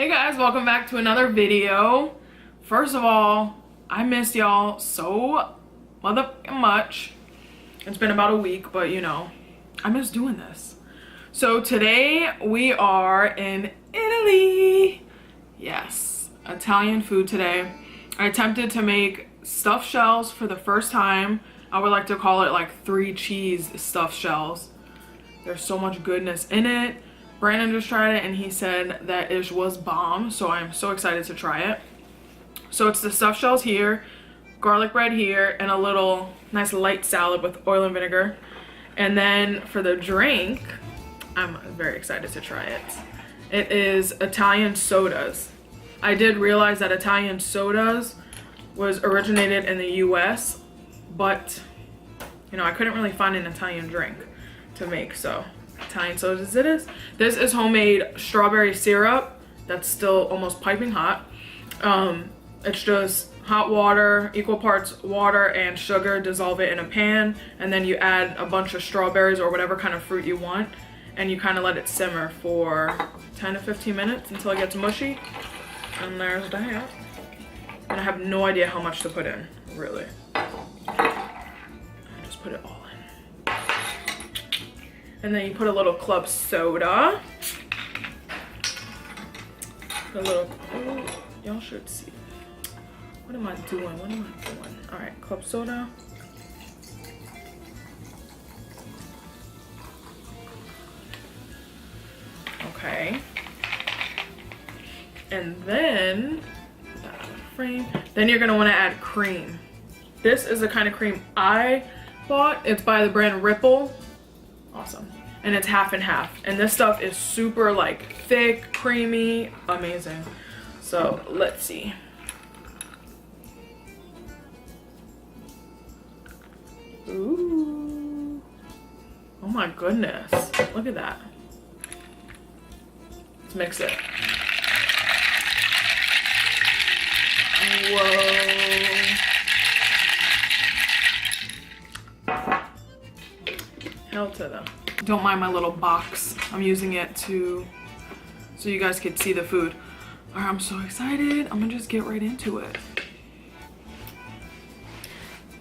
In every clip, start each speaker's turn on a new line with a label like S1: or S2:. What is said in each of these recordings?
S1: Hey guys, welcome back to another video. First of all, I missed y'all so motherfucking much. It's been about a week, but you know, I miss doing this. So today we are in Italy. Yes, Italian food today. I attempted to make stuffed shells for the first time. I would like to call it like 3 cheese stuffed shells. There's so much goodness in it. Brandon just tried it and he said that it was bomb, so I'm so excited to try it. So it's the stuffed shells here, garlic bread here, and a little nice light salad with oil and vinegar. And then for the drink, I'm very excited to try it. It is Italian sodas. I did realize that Italian sodas was originated in the US, but you know, I couldn't really find an Italian drink to make, so Italian sodas it is. This is homemade strawberry syrup that's still almost piping hot. It's just hot water, equal parts water and sugar, dissolve it in a pan, and then you add a bunch of strawberries or whatever kind of fruit you want, and you kind of let it simmer for 10 to 15 minutes until it gets mushy. And there's that. And I have no idea how much to put in, really. I just put it all in. And then you put a little club soda. A little, oh, y'all should see. What am I doing? What am I doing? All right, club soda. Okay. And then, then you're gonna wanna add cream. This is the kind of cream I bought. It's by the brand Ripple. Awesome. And it's half and half. And this stuff is super like thick, creamy, amazing. So let's see. Ooh. Oh my goodness. Look at that. Let's mix it. Whoa. Hell to them. Don't mind my little box. I'm using it so you guys could see the food. All right, I'm so excited. I'm gonna just get right into it.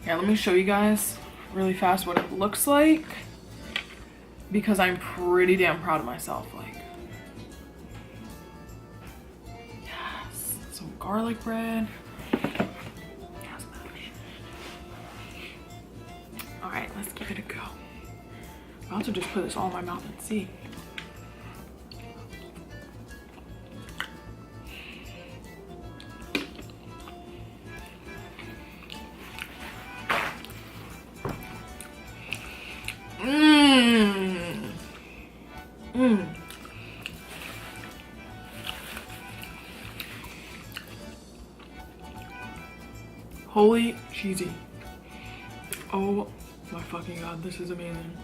S1: Yeah, let me show you guys really fast what it looks like, because I'm pretty damn proud of myself. Like, yes, some garlic bread. Yes, all right, let's give it a go. I'll also just put this all in my mouth and see. Mmm. Mmm. Holy cheesy. Oh my fucking god, this is amazing.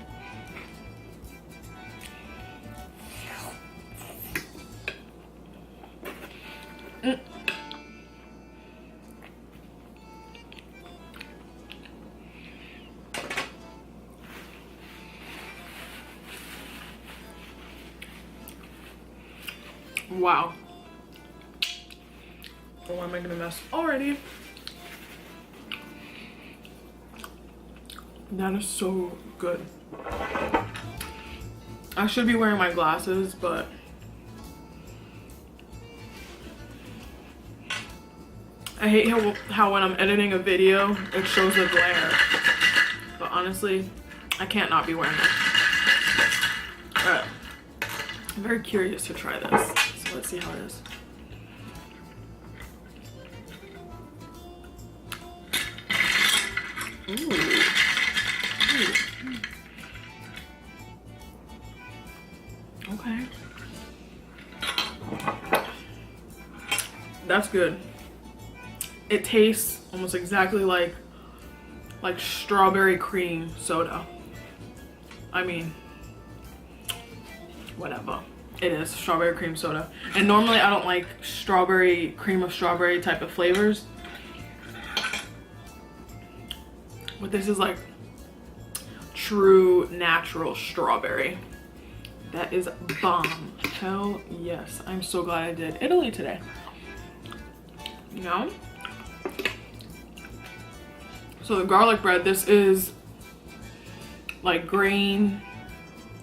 S1: Wow. Oh, why am I gonna mess already? That is so good. I should be wearing my glasses, but I hate how when I'm editing a video, it shows the glare. But honestly, I can't not be wearing it. Alright. I'm very curious to try this. So let's see how it is. Ooh. Ooh. Okay. That's good. It tastes almost exactly like strawberry cream soda. I mean, whatever. It is strawberry cream soda. And normally I don't like strawberry, cream of strawberry type of flavors. But this is like true natural strawberry. That is bomb. Hell yes. I'm so glad I did Italy today. You know? So the garlic bread, this is like grain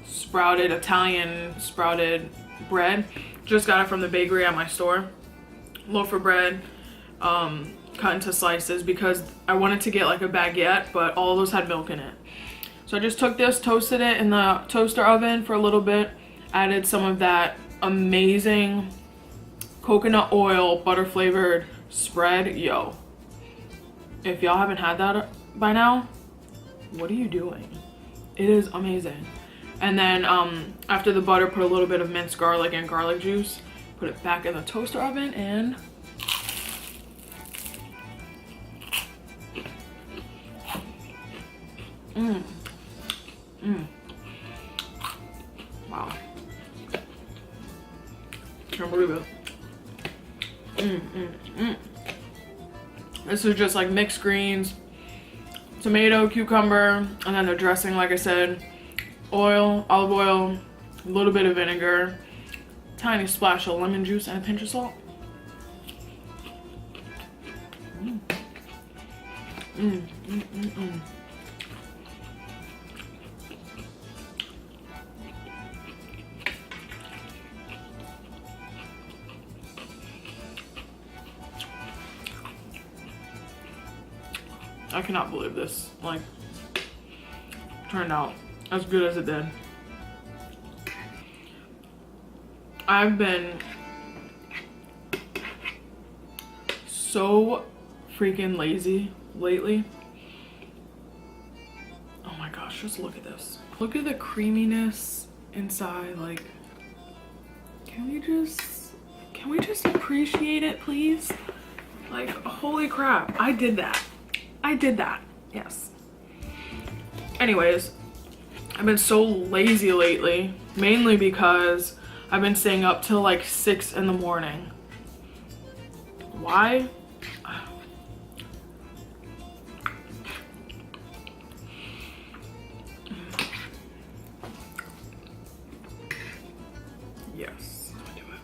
S1: sprouted, Italian sprouted bread. Just got it from the bakery at my store. Loaf of bread, cut into slices because I wanted to get like a baguette, but all those had milk in it. So I just took this, toasted it in the toaster oven for a little bit, added some of that amazing coconut oil, butter flavored spread. Yo, if y'all haven't had that by now, what are you doing? It is amazing. And then after the butter, put a little bit of minced garlic and garlic juice, put it back in the toaster oven, and wow, can't believe it. This is just like mixed greens, tomato, cucumber, and then the dressing, like I said, oil, olive oil, a little bit of vinegar, tiny splash of lemon juice, and a pinch of salt. I cannot believe this, like, turned out as good as it did. I've been so freaking lazy lately. Oh my gosh, just look at this. Look at the creaminess inside. Like, can we just appreciate it, please? Like, holy crap, I did that. Yes. Anyways, I've been so lazy lately, mainly because I've been staying up till like 6 in the morning. Why? Yes, I do it.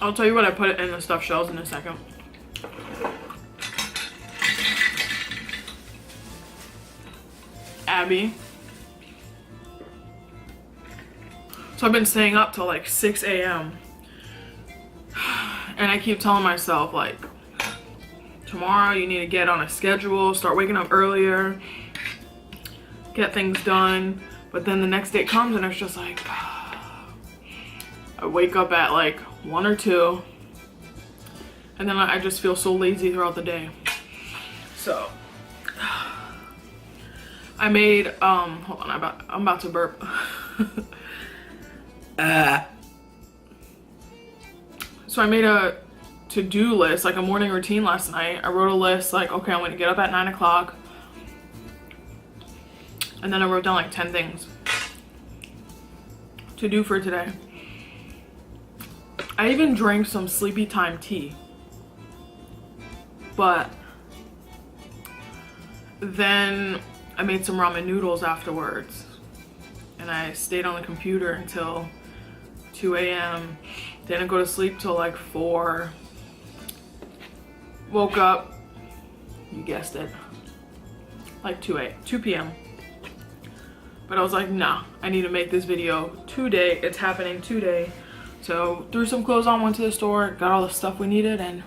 S1: I'll tell you what I put it in the stuffed shells in a second. Abby. So I've been staying up till like 6 a.m. And I keep telling myself, like, tomorrow you need to get on a schedule, start waking up earlier, get things done. But then the next day comes and it's just like, I wake up at like 1 or 2, and then I just feel so lazy throughout the day. So I made hold on, I'm about to burp. So I made a to-do list, like a morning routine last night. I wrote a list like, okay, I'm gonna get up at 9 o'clock, and then I wrote down like 10 things to do for today. I even drank some sleepy time tea, but then I made some ramen noodles afterwards, and I stayed on the computer until 2 a.m. Didn't go to sleep till like 4. Woke up, you guessed it, like 2 p.m. But I was like, nah, I need to make this video today. It's happening today. So threw some clothes on, went to the store, got all the stuff we needed, and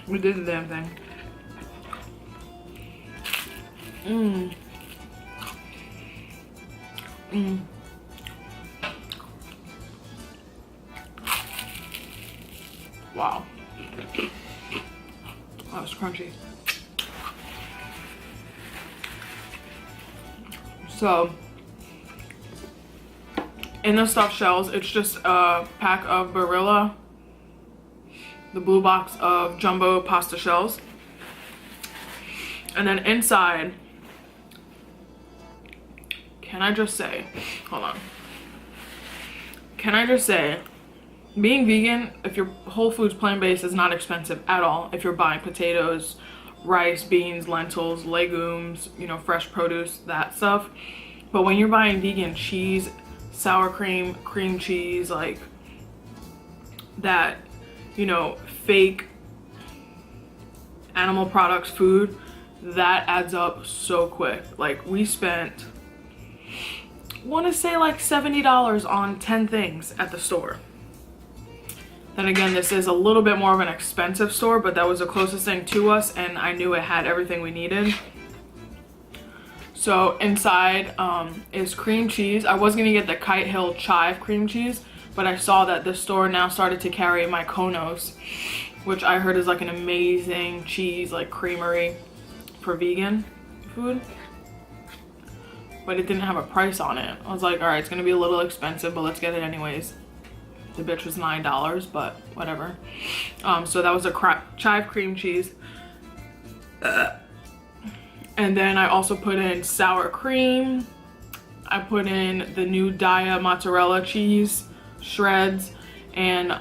S1: we did the damn thing. Wow. That was crunchy. So, in the stuffed shells, it's just a pack of Barilla the blue box of jumbo pasta shells. And then inside, can I just say, hold on. Can I just say, being vegan, if your Whole Foods plant-based, is not expensive at all. If you're buying potatoes, rice, beans, lentils, legumes, you know, fresh produce, that stuff. But when you're buying vegan cheese, sour cream, cream cheese, like that, you know, fake animal products food, that adds up so quick. Like, we spent, want to say like $70 on 10 things at the store. Then again, this is a little bit more of an expensive store, but that was the closest thing to us, and I knew it had everything we needed. So inside is cream cheese. I was gonna get the Kite Hill chive cream cheese, but I saw that the store now started to carry my Konos, which I heard is like an amazing cheese, like creamery for vegan food. But it didn't have a price on it. I was like, all right, it's gonna be a little expensive, but let's get it anyways. The bitch was $9, but whatever. So that was a chive cream cheese. And then I also put in sour cream. I put in the new Daya mozzarella cheese shreds, and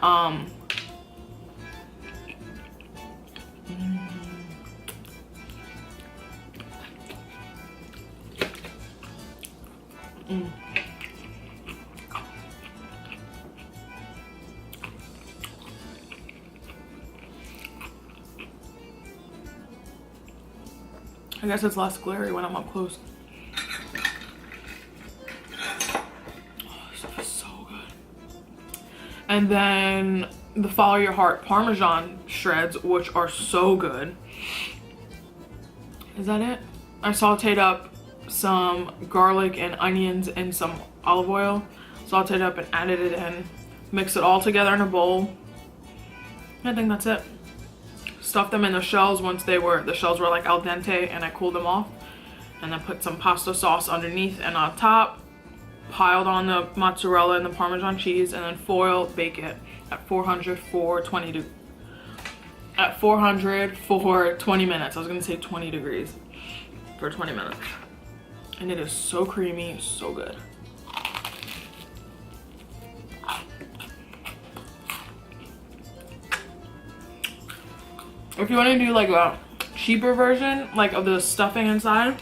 S1: I guess it's less glary when I'm up close. Oh, this stuff is so good. And then the Follow Your Heart Parmesan shreds, which are so good. Is that it? I sauteed up some garlic and onions in some olive oil. Sauteed up and added it in. Mixed it all together in a bowl. I think that's it. Stuffed them in the shells once the shells were like al dente, and I cooled them off. And then put some pasta sauce underneath and on top. Piled on the mozzarella and the Parmesan cheese, and then foil bake it at 400 for 20 minutes. I was gonna say 20 degrees for 20 minutes. And it is so creamy, so good. If you want to do like a cheaper version, like of the stuffing inside,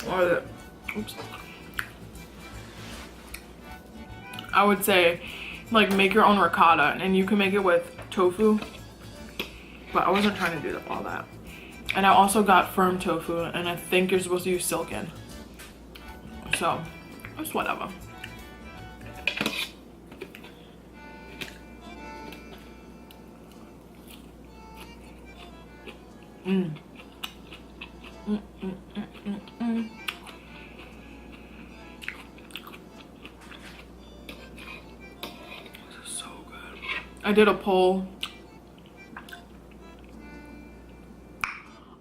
S1: or the, oops, I would say like make your own ricotta, and you can make it with tofu, but I wasn't trying to do all that. And I also got firm tofu, and I think you're supposed to use silken, so it's whatever. This is so good. I did a poll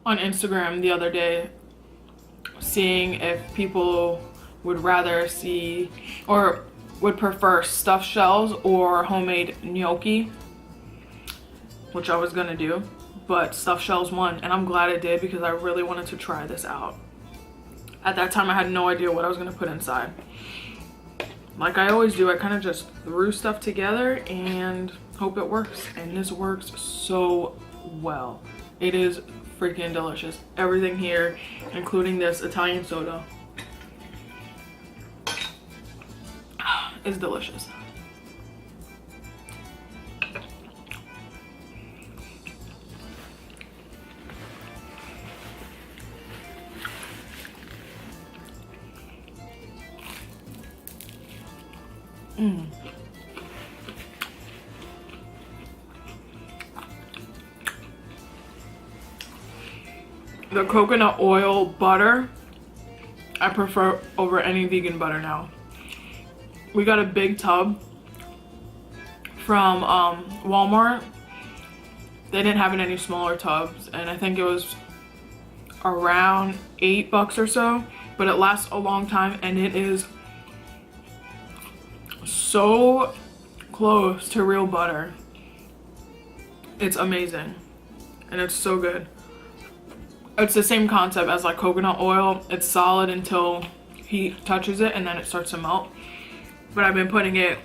S1: on Instagram the other day, seeing if people would rather see or would prefer stuffed shells or homemade gnocchi, which I was gonna do. But stuffed shells won, and I'm glad I did, because I really wanted to try this out. At that time, I had no idea what I was gonna put inside. Like I always do, I kind of just threw stuff together and hope it works. And this works so well. It is freaking delicious. Everything here, including this Italian soda, is delicious. The coconut oil butter, I prefer over any vegan butter now. We got a big tub from Walmart. They didn't have it in any smaller tubs, and I think it was around $8 or so, but it lasts a long time, and it is so close to real butter. It's amazing and it's so good. It's the same concept as like coconut oil. It's solid until heat touches it and then it starts to melt. But I've been putting it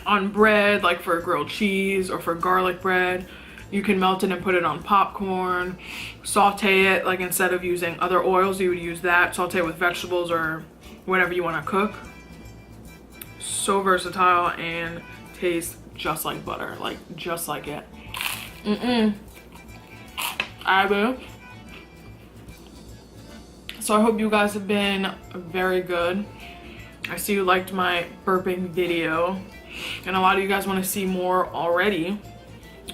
S1: on bread, like for grilled cheese or for garlic bread. You can melt it and put it on popcorn, saute it, like instead of using other oils, you would use that, saute it with vegetables or whatever you want to cook. So versatile and tastes just like butter, like just like it. So I hope you guys have been very good. I see you liked my burping video and a lot of you guys want to see more already.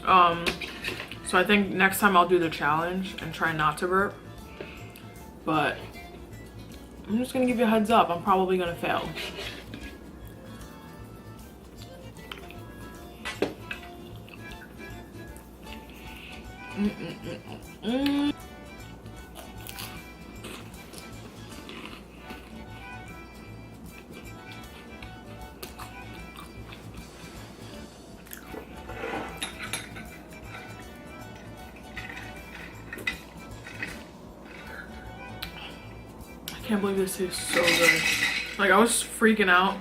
S1: So I think next time I'll do the challenge and try not to burp, but I'm just gonna give you a heads up, I'm probably gonna fail. I can't believe this tastes so good. Like I was freaking out.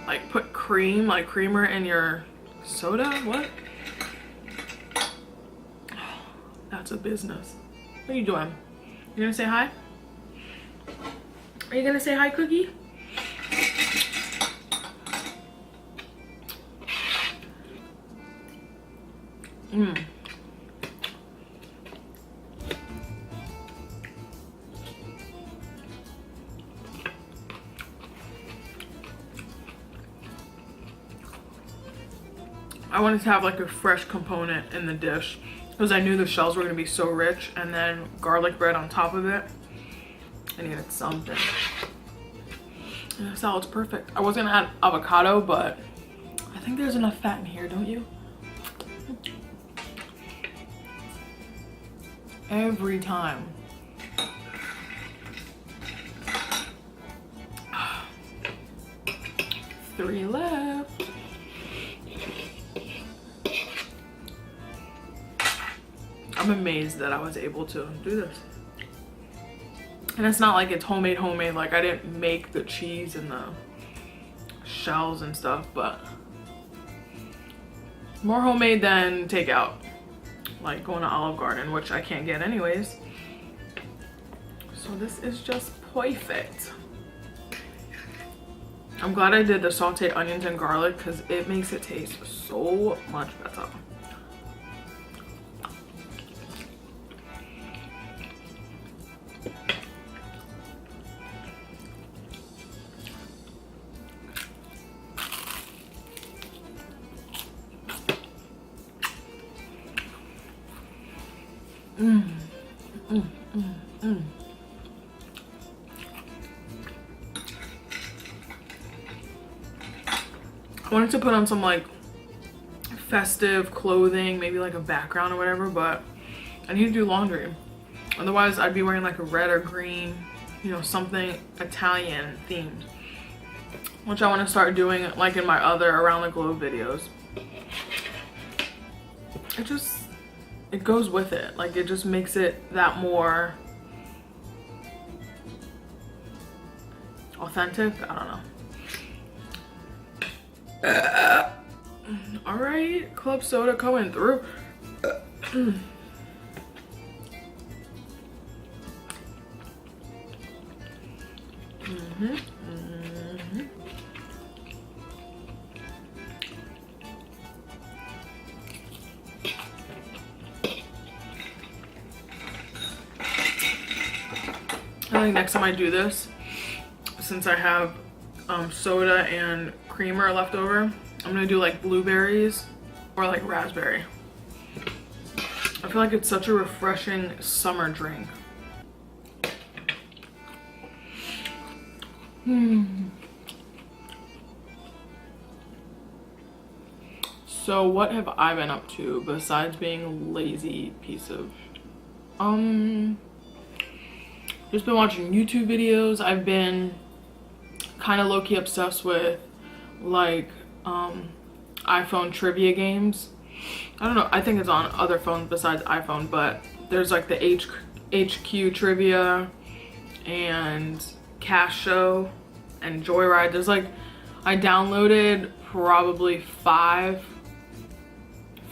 S1: Like put cream, like creamer in your soda? What? That's a business. What are you doing? You gonna say hi? Are you gonna say hi, Cookie? I wanted to have like a fresh component in the dish because I knew the shells were going to be so rich, and then garlic bread on top of it. I needed something. And the salad's perfect. I was going to add avocado, but I think there's enough fat in here, don't you? Every time. Three left. I'm amazed that I was able to do this. And it's not like it's homemade, like I didn't make the cheese and the shells and stuff, but more homemade than takeout. Like going to Olive Garden, which I can't get anyways. So this is just perfect. I'm glad I did the sauteed onions and garlic because it makes it taste so much better. I wanted to put on some like festive clothing, maybe like a background or whatever, but I need to do laundry. Otherwise I'd be wearing like a red or green, you know, something Italian themed, which I want to start doing like in my other around the globe videos. It goes with it, like it just makes it that more authentic. I don't know. All right, club soda coming through. I think next time I do this, since I have soda and creamer left over, I'm gonna do like blueberries or like raspberry. I feel like it's such a refreshing summer drink. So what have I been up to besides being a lazy piece of just been watching YouTube videos. I've been kind of low-key obsessed with like iPhone trivia games. I don't know, I think it's on other phones besides iPhone, but there's like the HQ Trivia and Cash Show and Joyride. There's like, I downloaded probably 4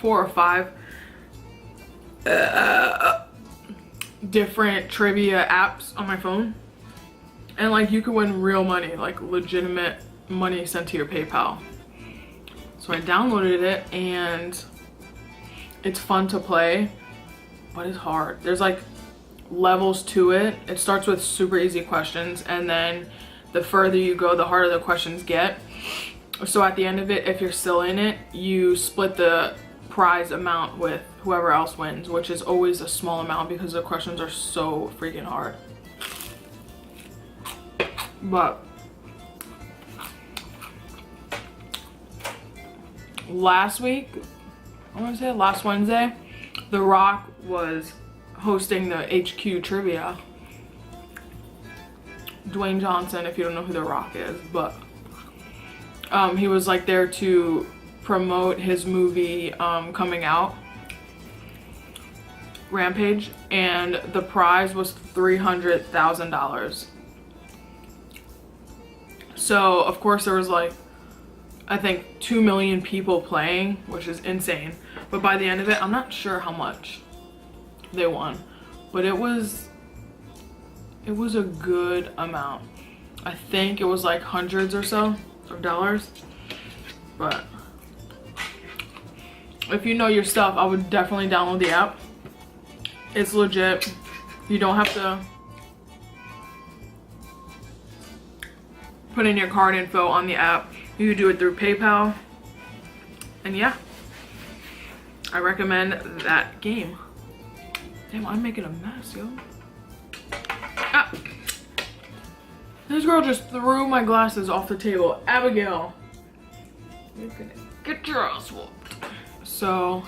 S1: or 5 different trivia apps on my phone, and like you could win real money, like legitimate money sent to your PayPal. So I downloaded it and it's fun to play, but it's hard. There's like levels to it. It starts with super easy questions, and then the further you go, the harder the questions get. So at the end of it, if you're still in it, you split the prize amount with whoever else wins, which is always a small amount because the questions are so freaking hard. But last week, I want to say last Wednesday, The Rock was hosting the HQ Trivia. Dwayne Johnson, if you don't know who The Rock is, but he was like there to promote his movie coming out, Rampage, and the prize was $300,000. So of course there was like, I think 2 million people playing, which is insane. But by the end of it, I'm not sure how much they won, but it was a good amount. I think it was like hundreds or so of dollars. But if you know your stuff, I would definitely download the app. It's legit. You don't have to put in your card info on the app. You can do it through PayPal. And yeah, I recommend that game. Damn, I'm making a mess, yo. Ah! This girl just threw my glasses off the table. Abigail, you're gonna get your ass whooped. So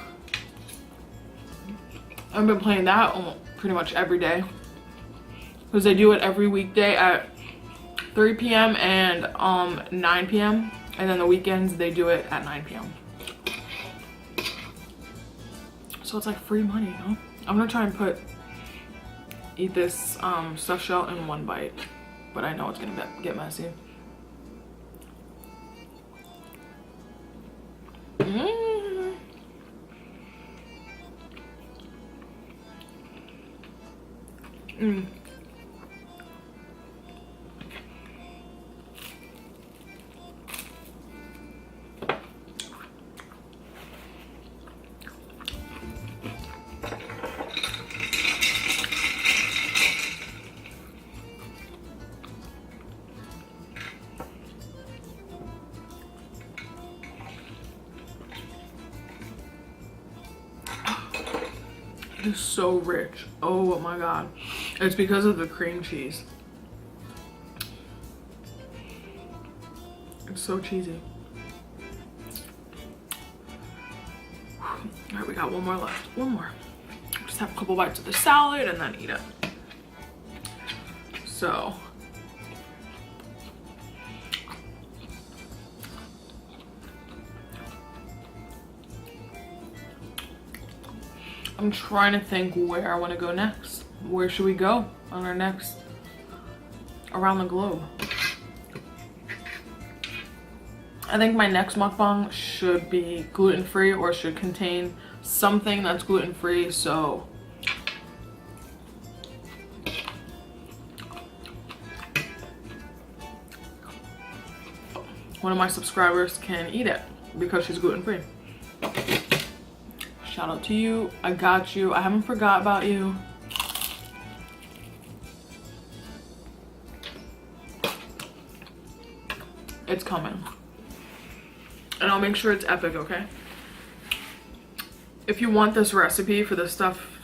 S1: I've been playing that pretty much every day because they do it every weekday at 3 p.m. and 9 p.m. and then the weekends they do it at 9 p.m. So it's like free money, you know? I'm gonna try and eat this stuffed shell in one bite, but I know it's gonna get messy. It is so rich. Oh my god. It's because of the cream cheese. It's so cheesy. Alright, we got one more left. One more. Just have a couple bites of the salad and then eat it. So I'm trying to think where I want to go next. Where should we go on our next around the globe? I think my next mukbang should be gluten-free or should contain something that's gluten-free. So one of my subscribers can eat it because she's gluten-free. Shout out to you. I got you. I haven't forgot about you. It's coming. And I'll make sure it's epic, okay? If you want this recipe for the stuffed